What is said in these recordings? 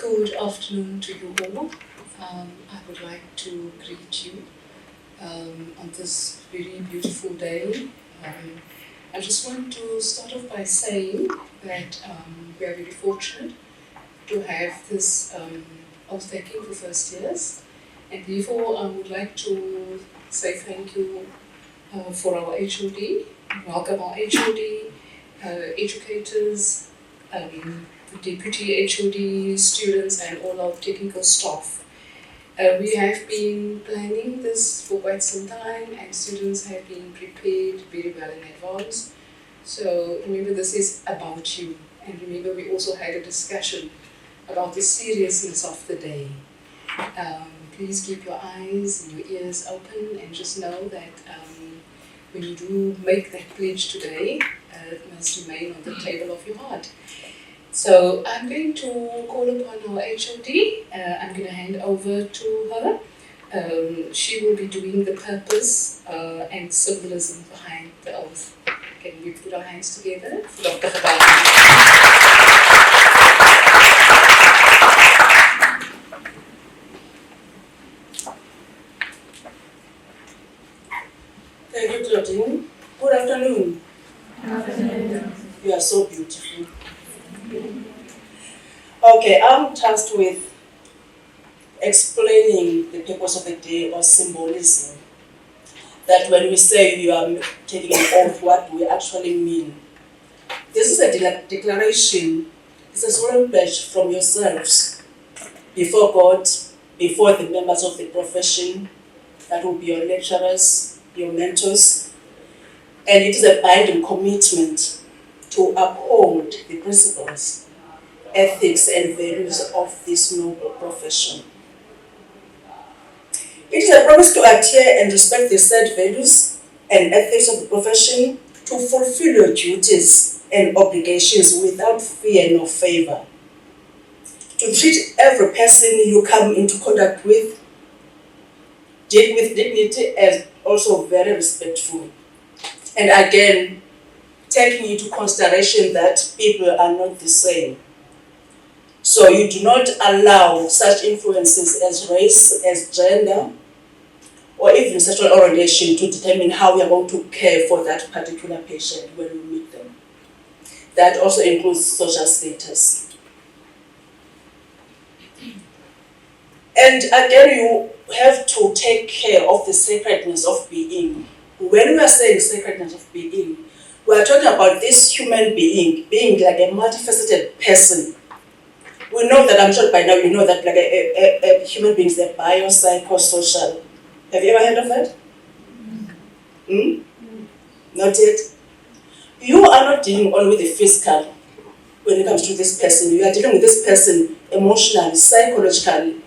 Good afternoon to you all. I would like to greet you on this very beautiful day. I just want to start off by saying that we are very fortunate to have this oath-taking for first years, and therefore I would like to say thank you for our HOD, welcome our HOD, educators, the deputy HOD, students, and all our technical staff. We have been planning this for quite some time, and students have been prepared very well in advance. So remember, this is about you, and remember we also had a discussion about the seriousness of the day. Please keep your eyes and your ears open, and just know that when you do make that pledge today, it must remain on the table of your heart. So I'm going to call upon our HOD. I'm going to hand over to her. She will be doing the purpose and symbolism behind the oath. Can we put our hands together for Dr. Khabani? Thank you, Claudine. Good afternoon. Good afternoon. You are so beautiful. Okay, I'm tasked with explaining the purpose of the day or symbolism. That when we say you are taking an oath, what do we actually mean? This is a declaration, it's a solemn pledge from yourselves before God, before the members of the profession, that will be your lecturers, your mentors, and it is a binding commitment to uphold the principles, ethics, and values of this noble profession. It is a promise to adhere and respect the said values and ethics of the profession, to fulfill your duties and obligations without fear nor favor, to treat every person you come into contact with, deal with dignity and also very respectful. And again, taking into consideration that people are not the same. So you do not allow such influences as race, as gender, or even sexual orientation to determine how we are going to care for that particular patient when we meet them. That also includes social status. And again, you have to take care of the sacredness of being. When we are saying sacredness of being, we are talking about this human being like a multifaceted person. We know that, I'm sure by now you know that like a human being is a biopsychosocial. Have you ever heard of that? Not yet? You are not dealing only with the physical when it comes to this person. You are dealing with this person emotionally, psychologically,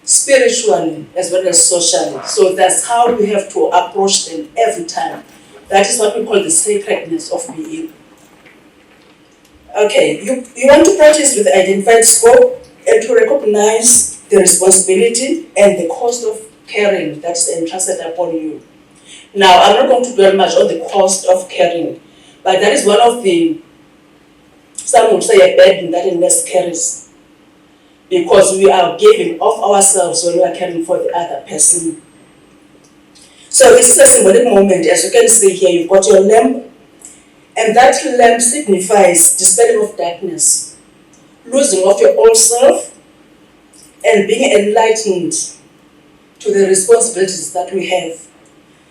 spiritually, as well as socially. So that's how we have to approach them every time. That is what we call the sacredness of being. Okay, you want to practice with identified scope and to recognize the responsibility and the cost of caring that is entrusted upon you. Now, I'm not going to dwell much on the cost of caring, but that is one of the, some would say, a burden that a nurse carries, because we are giving of ourselves when we are caring for the other person. So this is a symbolic moment. As you can see here, you've got your lamp, and that lamp signifies dispelling of darkness, losing of your old self, and being enlightened to the responsibilities that we have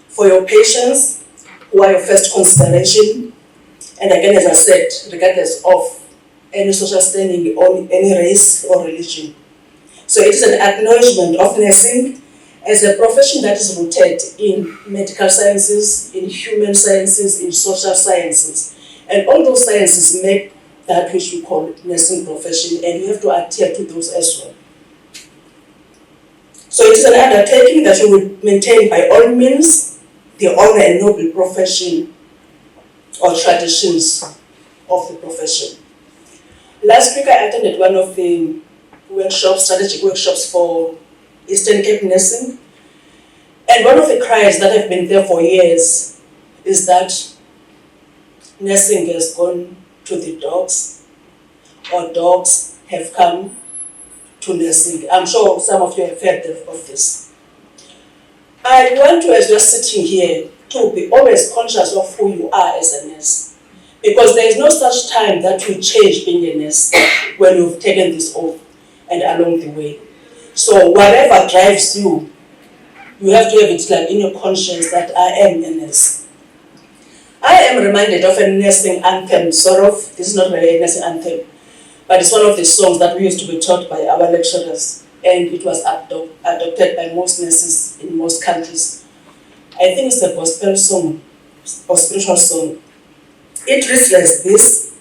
for your patients, who are your first consideration. And again, as I said, regardless of any social standing or any race or religion. So it is an acknowledgement of nursing as a profession that is rooted in medical sciences, in human sciences, in social sciences. And all those sciences make that which we call nursing profession, and you have to adhere to those as well. So it is an undertaking that you will maintain by all means the honor and noble profession or traditions of the profession. Last week I attended one of the workshops, strategic workshops for Eastern Cape nursing. And one of the cries that have been there for years is that nursing has gone to the dogs, or dogs have come to nursing. I'm sure some of you have heard of this. I want you, as you're sitting here, to be always conscious of who you are as a nurse. Because there is no such time that you change being a nurse when you've taken this oath and along the way. So whatever drives you, you have to have it like in your conscience that I am a nurse. I am reminded of a nursing anthem, sort of. This is not really a nursing anthem, but it's one of the songs that we used to be taught by our lecturers, and it was adopted by most nurses in most countries. I think it's a gospel song, or spiritual song. It reads like this: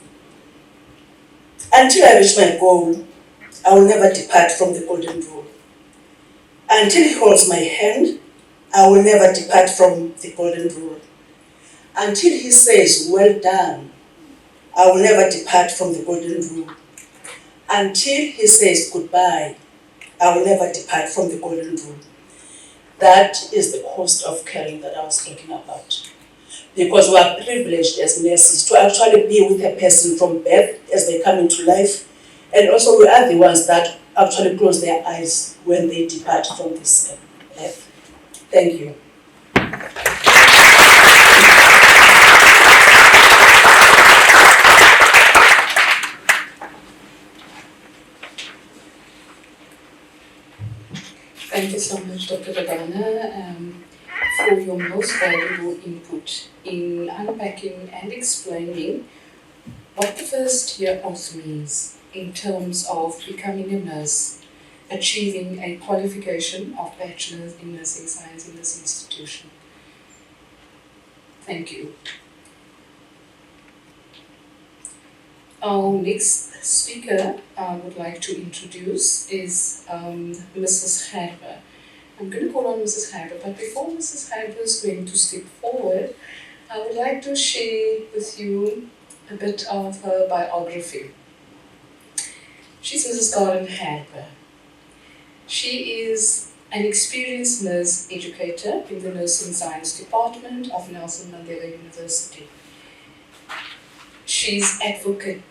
until I reach my goal, I will never depart from the golden rule. Until he holds my hand, I will never depart from the golden rule. Until he says, well done, I will never depart from the golden rule. Until he says goodbye, I will never depart from the golden rule. That is the cost of caring that I was talking about. Because we are privileged as nurses to actually be with a person from birth as they come into life. And also we are the ones that actually close their eyes when they depart from this earth. Thank you. Thank you so much, Dr. Radana, for your most valuable input in unpacking and explaining what the first year oath means in terms of becoming a nurse, achieving a qualification of Bachelors in Nursing Science in this institution. Thank you. Our next speaker I would like to introduce is Mrs. Herber. I'm going to call on Mrs. Herber, but before Mrs. Herber is going to step forward, I would like to share with you a bit of her biography. She's Mrs. Karen Herber. She is an experienced nurse educator in the Nursing Science Department of Nelson Mandela University. She's advocating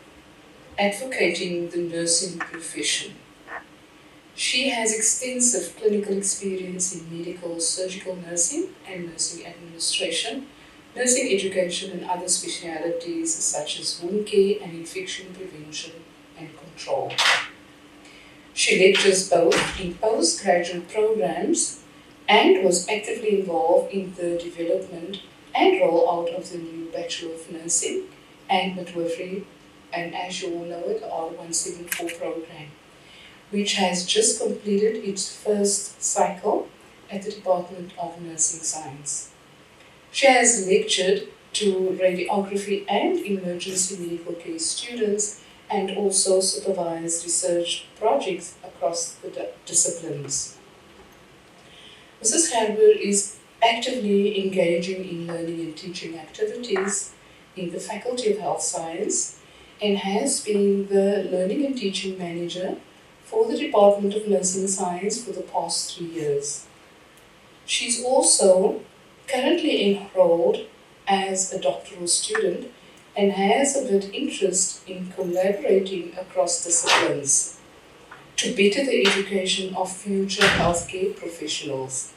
the nursing profession. She has extensive clinical experience in medical surgical nursing and nursing administration, nursing education and other specialities such as wound care and infection prevention and control. She lectures both in postgraduate programs and was actively involved in the development and rollout of the new Bachelor of Nursing and Midwifery, and as you all know it, R174 program, which has just completed its first cycle at the Department of Nursing Science. She has lectured to radiography and emergency medical care students and also supervised research projects across the disciplines. Mrs. Herber is actively engaging in learning and teaching activities in the Faculty of Health Science and has been the Learning and Teaching Manager for the Department of Nursing Science for the past 3 years. She's also currently enrolled as a doctoral student and has a big interest in collaborating across disciplines to better the education of future healthcare professionals.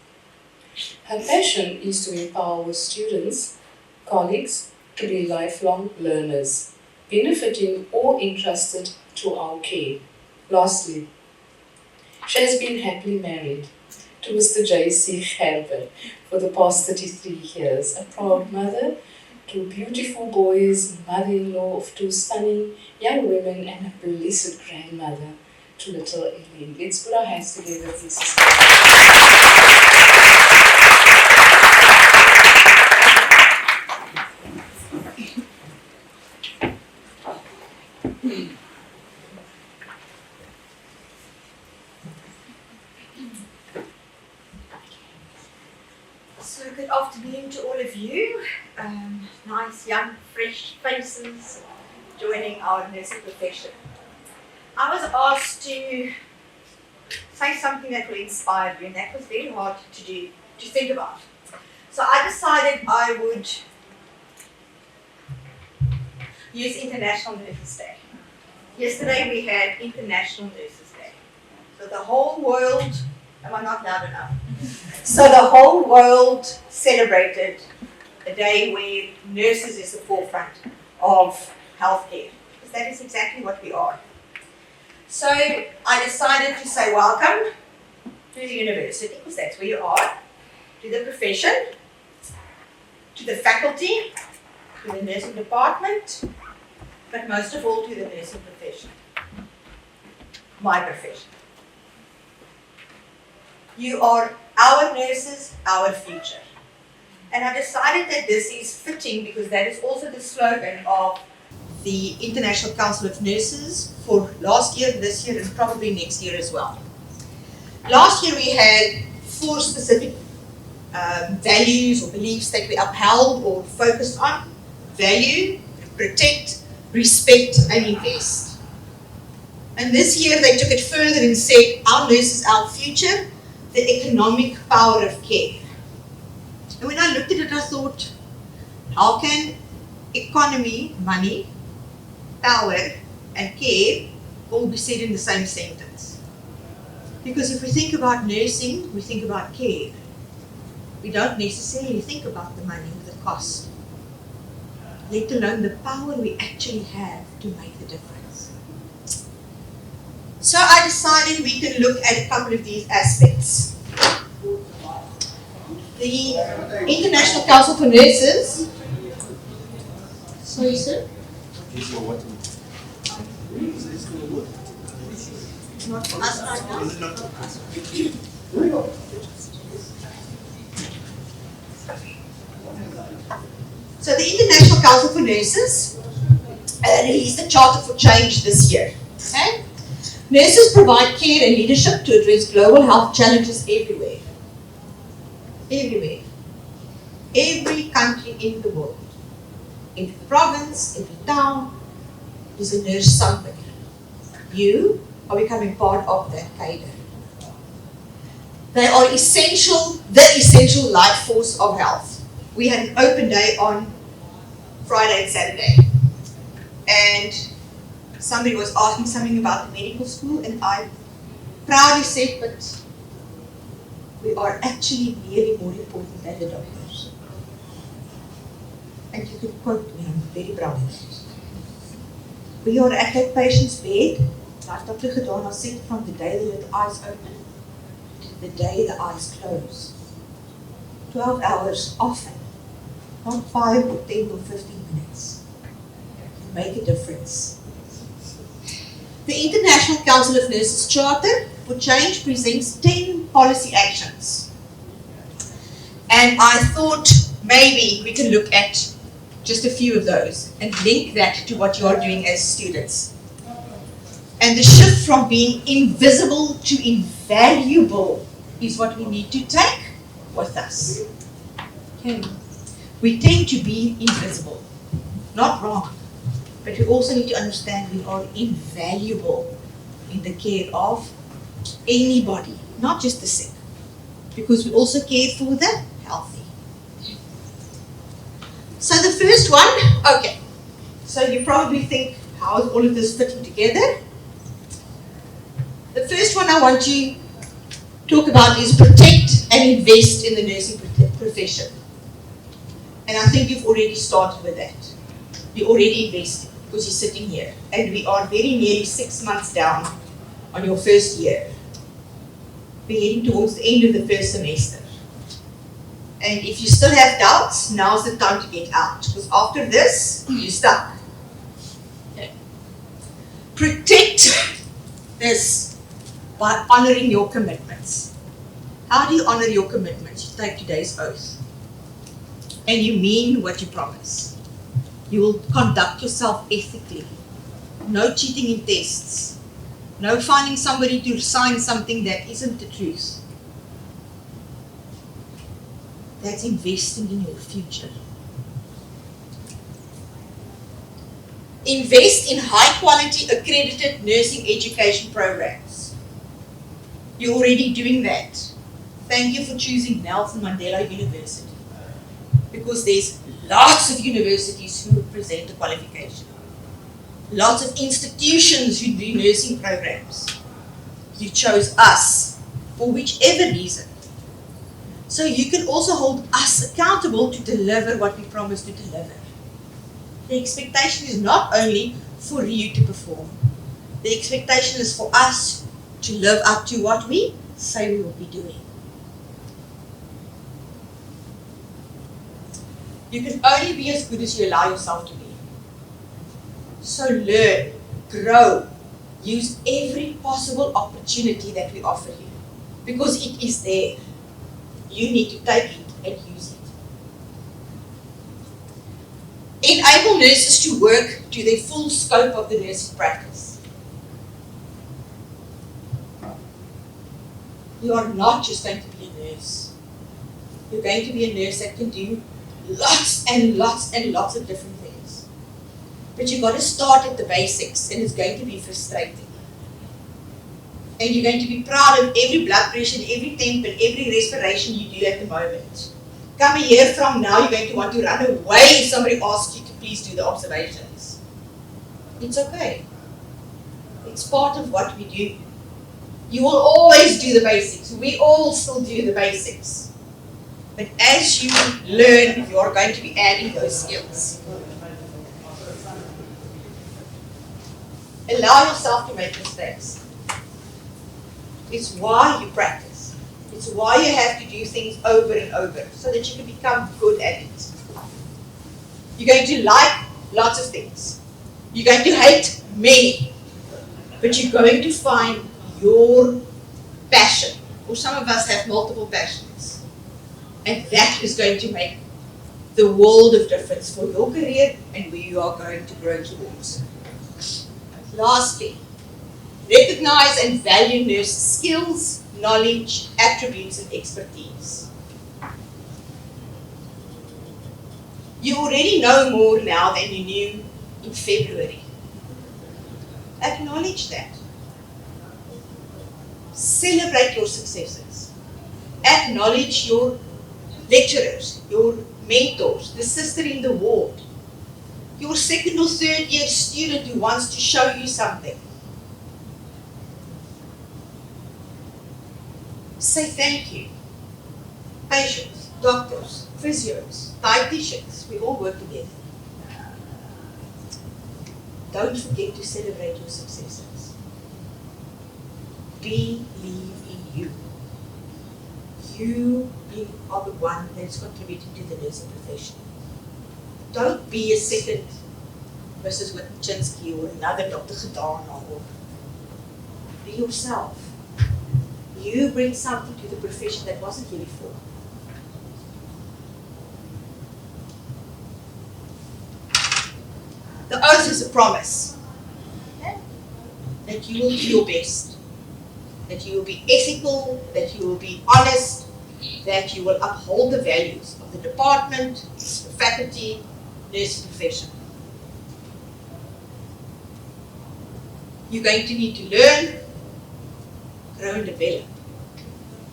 Her passion is to empower students, colleagues, to be lifelong learners, benefiting all entrusted to our care. Lastly, she has been happily married to Mr. J.C. Herber for the past 33 years, a proud mother to beautiful boys, mother-in-law of 2 stunning young women, and a blessed grandmother to little Eileen. Let's put our hands together, please. So good afternoon to all of you. Nice young fresh faces joining our nursing profession. I was asked to say something that will inspire you, and that was very hard to do, to think about. So I decided I would use International Nurses Day. Yesterday we had International Nurses Day. the whole world, am I not loud enough? So the whole world celebrated a day where nurses is the forefront of healthcare. Because that is exactly what we are. So I decided to say welcome to the university, because that's where you are, to the profession, to the faculty, to the nursing department, but most of all to the nursing profession. My profession. You are our nurses, our future. And I decided that this is fitting because that is also the slogan of the International Council of Nurses for last year, this year, and probably next year as well. Last year we had 4 specific values or beliefs that we upheld or focused on. Value, protect, respect, and invest. And this year they took it further and said, our nurses, our future, the economic power of care. And when I looked at it, I thought, how can economy, money, power, and care all be said in the same sentence? Because if we think about nursing, we think about care. We don't necessarily think about the money or the cost, let alone the power we actually have to make the difference. So I decided we can look at a couple of these aspects. The International Council for Nurses. Sorry, sir? It's not for us right now. So the International Council for Nurses released a Charter for Change this year. Okay? Nurses provide care and leadership to address global health challenges everywhere. Everywhere. Every country in the world. Every province, every town, there's a nurse somewhere. You are becoming part of that cadre. They are essential, the essential life force of health. We had an open day on Friday and Saturday. And somebody was asking something about the medical school, and I proudly said, but we are actually nearly more important than the doctors. And you could quote me, I'm very proud of it. We are at that patient's bed, like Dr. Gedana said, from the day that the eyes open to the day the eyes close. 12 hours often, not 5 or 10 or 15 minutes. To make a difference. The International Council of Nurses Charter for Change presents 10 policy actions. And I thought maybe we can look at just a few of those and link that to what you are doing as students. And the shift from being invisible to invaluable is what we need to take with us. Okay. We tend to be invisible, not wrong. But we also need to understand we are invaluable in the care of anybody, not just the sick, because we also care for the healthy. So the first one, okay, so you probably think, how is all of this fitting together? The first one I want to talk about is protect and invest in the nursing profession. And I think you've already started with that. You already invested because you're sitting here. And we are very nearly 6 months down on your first year. We're heading towards the end of the first semester. And if you still have doubts, now's the time to get out. Because after this, you're stuck. Okay. Protect this by honoring your commitments. How do you honor your commitments? You take today's oath. And you mean what you promise. You will conduct yourself ethically. No cheating in tests. No finding somebody to sign something that isn't the truth. That's investing in your future. Invest in high quality accredited nursing education programs. You're already doing that. Thank you for choosing Nelson Mandela University. Because there's lots of universities who present a qualification. Lots of institutions who do nursing programs. you chose us for whichever reason. So you can also hold us accountable to deliver what we promised to deliver. The expectation is not only for you to perform. The expectation is for us to live up to what we say we will be doing. You can only be as good as you allow yourself to be. So learn, grow, use every possible opportunity that we offer you, because it is there. You need to take it and use it. Enable nurses to work to their full scope of the nursing practice. You are not just going to be a nurse. You're going to be a nurse that can do lots and lots and lots of different things. But you've got to start at the basics, and it's going to be frustrating. And you're going to be proud of every blood pressure, every temp, and every respiration you do at the moment. Come a year from now, you're going to want to run away if somebody asks you to please do the observations. It's okay. It's part of what we do. You will always do the basics. We all still do the basics. But as you learn, you're going to be adding those skills. Allow yourself to make mistakes. It's why you practice. It's why you have to do things over and over, so that you can become good at it. You're going to like lots of things. You're going to hate many. But you're going to find your passion. Or some of us have multiple passions. And that is going to make the world of difference for your career and where you are going to grow towards. Lastly, recognize and value nurse skills, knowledge, attributes, and expertise. You already know more now than you knew in February. Acknowledge that. Celebrate your successes. Acknowledge your lecturers, your mentors, the sister in the ward, your second or third year student who wants to show you something. Say thank you. Patients, doctors, physios, dietitians, we all work together. Don't forget to celebrate your successes. Believe in you. You are the one that's contributing to the nursing profession. Don't be a second Mrs. Witchinsky or another Dr. Gedana, or be yourself. You bring something to the profession that wasn't here before. The oath is a promise that you will do your best, that you will be ethical, that you will be honest, that you will uphold the values of the department, the faculty, nursing profession. You're going to need to learn, grow and develop.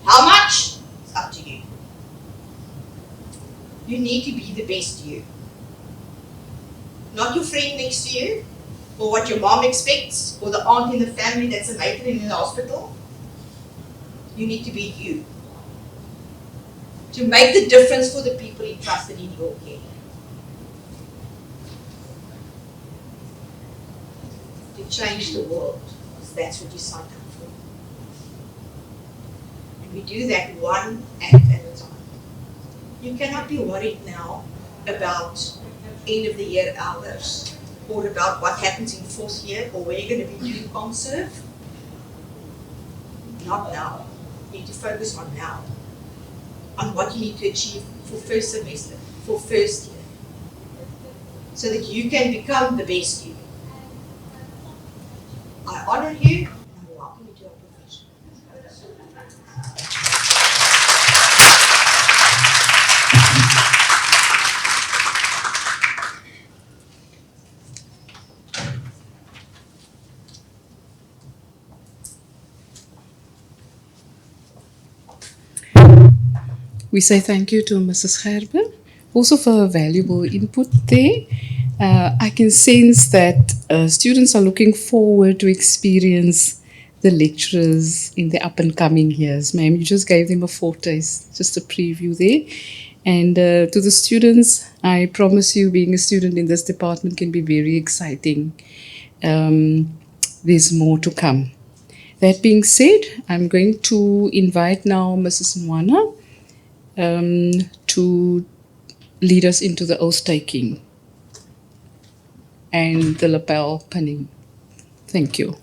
How much? It's up to you. You need to be the best you. Not your friend next to you, or what your mom expects, or the aunt in the family that's a matron in the hospital. You need to be you. To make the difference for the people entrusted in your care. To change the world, because that's what you signed up for. And we do that one act at a time. You cannot be worried now about end of the year hours, or about what happens in fourth year, or where you're going to be doing conserve. Not now. You need to focus on now. On what you need to achieve for first semester, for first year. So that you can become the best you. I honor you, and I welcome you to our profession. We say thank you to Mrs. Gerber, also for her valuable input there. I can sense that students are looking forward to experience the lecturers in the up and coming years. Ma'am, you just gave them a foretaste, just a preview there. And to the students, I promise you, being a student in this department can be very exciting. There's more to come. That being said, I'm going to invite now Mrs. Nwana to lead us into the oath taking and the lapel pinning. Thank you.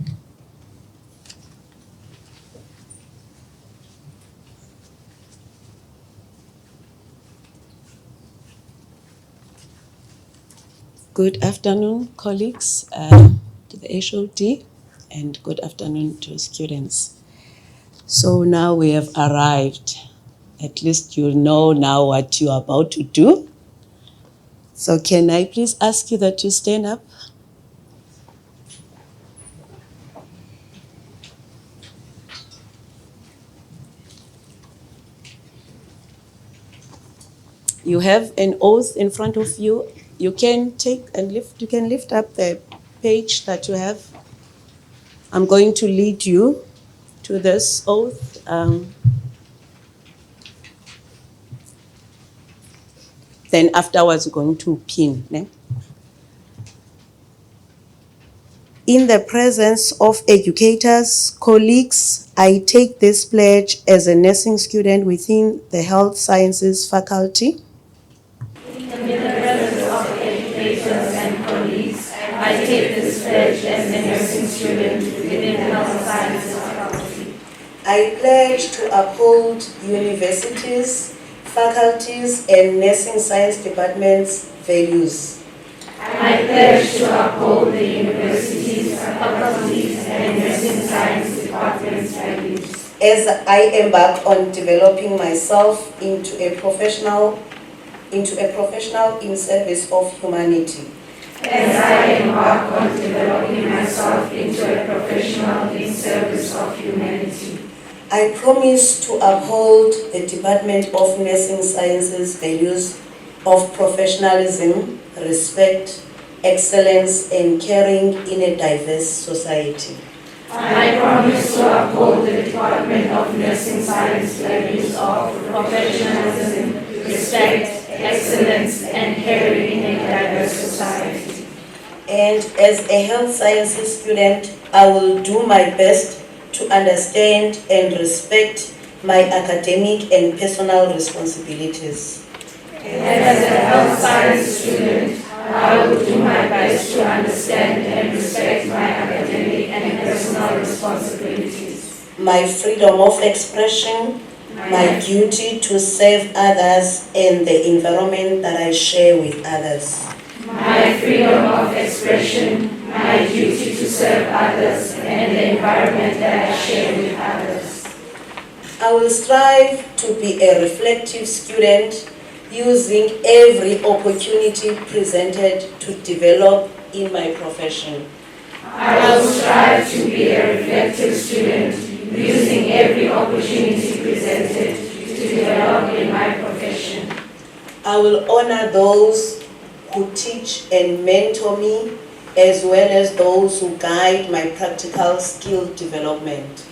Good afternoon, colleagues, to the HOD, and good afternoon to students. So now we have arrived. At least you know now what you are about to do. So can I please ask you that you stand up? You have an oath in front of you. You can lift up the page that you have. I'm going to lead you to this oath. Then afterwards, we're going to pin. Ne? In the presence of educators, colleagues, I take this pledge as a nursing student within the health sciences faculty. In the presence of educators and colleagues, I take this pledge as a nursing student within the health sciences faculty. I pledge to uphold universities, faculties, and nursing science departments' values. I pledge to uphold the universities, faculties, and nursing science departments' values. As I embark on developing myself into a professional in service of humanity. As I embark on developing myself into a professional in service of humanity. I promise to uphold the Department of Nursing Sciences values of professionalism, respect, excellence, and caring in a diverse society. I promise to uphold the Department of Nursing Science values of professionalism, respect, excellence, and caring in a diverse society. And as a health sciences student, I will do my best to understand and respect my academic and personal responsibilities. As a health science student, I will do my best to understand and respect my academic and personal responsibilities. My freedom of expression, my duty to serve others, and the environment that I share with others. My freedom of expression, my duty to serve others, and the environment that I share with others. I will strive to be a reflective student, using every opportunity presented to develop in my profession. I will strive to be a reflective student, using every opportunity presented to develop in my profession. I will honor those who teach and mentor me, as well as those who guide my practical skill development.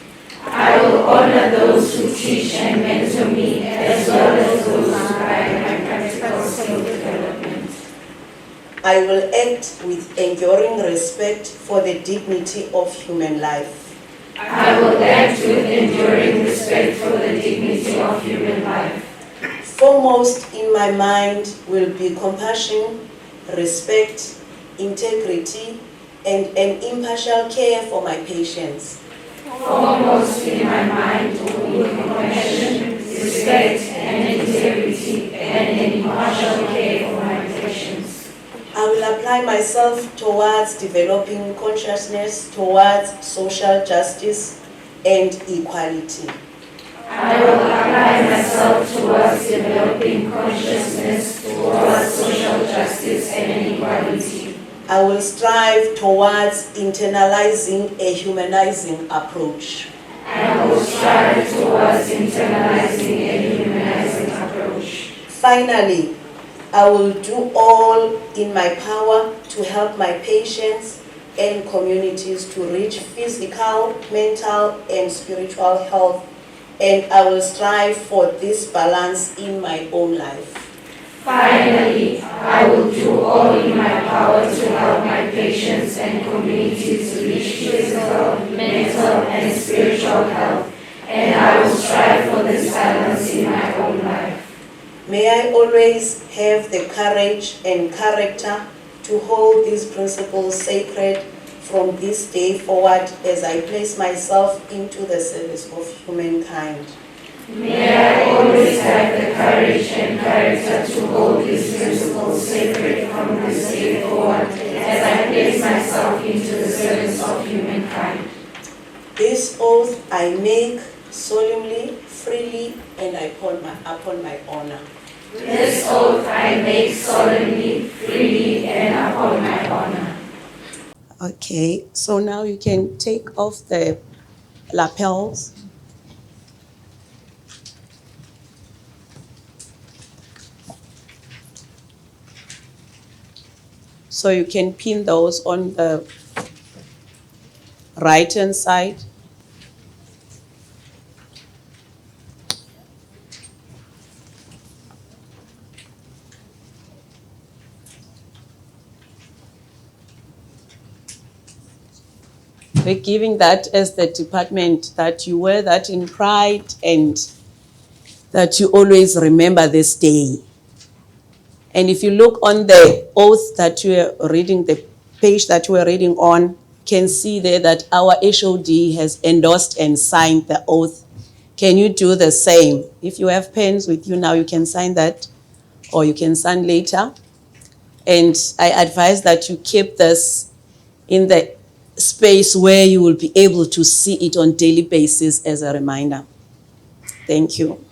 I will honor those who teach and mentor me, as well as those who guide my practical skill development. I will act with enduring respect for the dignity of human life. I will act with enduring respect for the dignity of human life. Foremost in my mind will be compassion, respect, integrity, and an impartial care for my patients. Foremost in my mind will be compassion, respect, and integrity, and an impartial care for my patients. I will apply myself towards developing consciousness towards social justice and equality. I will apply myself towards developing consciousness towards social justice and equality. I will strive towards internalizing a humanizing approach. I will strive towards internalizing a humanizing approach. Finally, I will do all in my power to help my patients and communities to reach physical, mental, and spiritual health, and I will strive for this balance in my own life. Finally, I will do all in my power to help my patients and communities reach physical, mental, and spiritual health, and I will strive for this balance in my own life. May I always have the courage and character to hold these principles sacred from this day forward as I place myself into the service of humankind. May I always have the courage and character to hold these principles sacred from this day forward as I place myself into the service of humankind. This oath I make solemnly, freely, and upon my honor. This oath I make solemnly, freely, and upon my honor. Okay, so now you can take off the lapels. So you can pin those on the right-hand side. We're giving that as the department, that you wear that in pride and that you always remember this day. And if you look on the oath that you are reading, the page that you are reading on, you can see there that our HOD has endorsed and signed the oath. Can you do the same? If you have pens with you now, you can sign that, or you can sign later. And I advise that you keep this in the space where you will be able to see it on daily basis as a reminder. Thank you.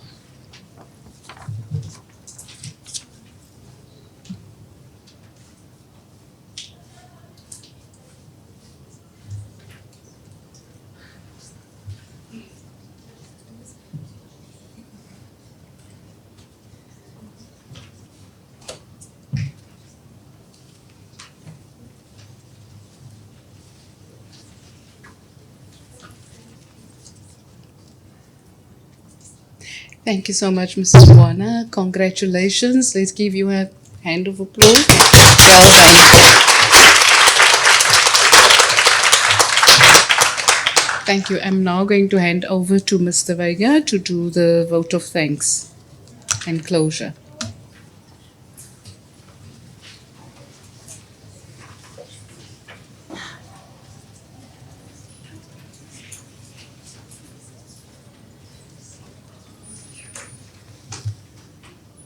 Thank you so much, Mrs. Wana. Congratulations. Let's give you a hand of applause. Well done. Thank you. I'm now going to hand over to Mr. Vega to do the vote of thanks and closure.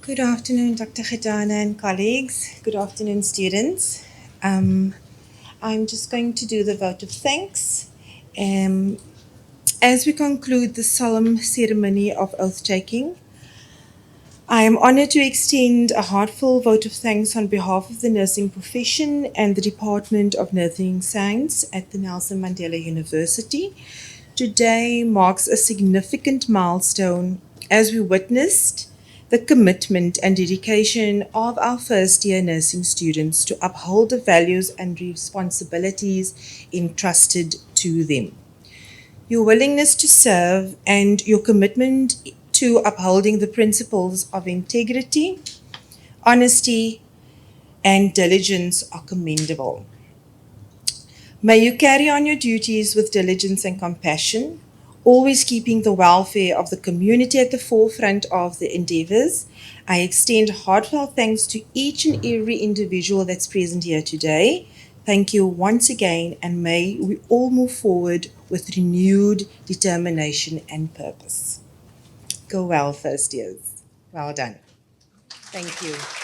Good afternoon, Dr. Khidana and colleagues. Good afternoon, students. I'm just going to do the vote of thanks. As we conclude the solemn ceremony of oath-taking, I am honoured to extend a heartfelt vote of thanks on behalf of the nursing profession and the Department of Nursing Science at the Nelson Mandela University. Today marks a significant milestone as we witnessed the commitment and dedication of our first-year nursing students to uphold the values and responsibilities entrusted to them. Your willingness to serve and your commitment to upholding the principles of integrity, honesty, and diligence are commendable. May you carry on your duties with diligence and compassion, always keeping the welfare of the community at the forefront of the endeavours. I extend heartfelt thanks to each and every individual that's present here today. Thank you once again, and may we all move forward with renewed determination and purpose. Go well, first years. Well done. Thank you.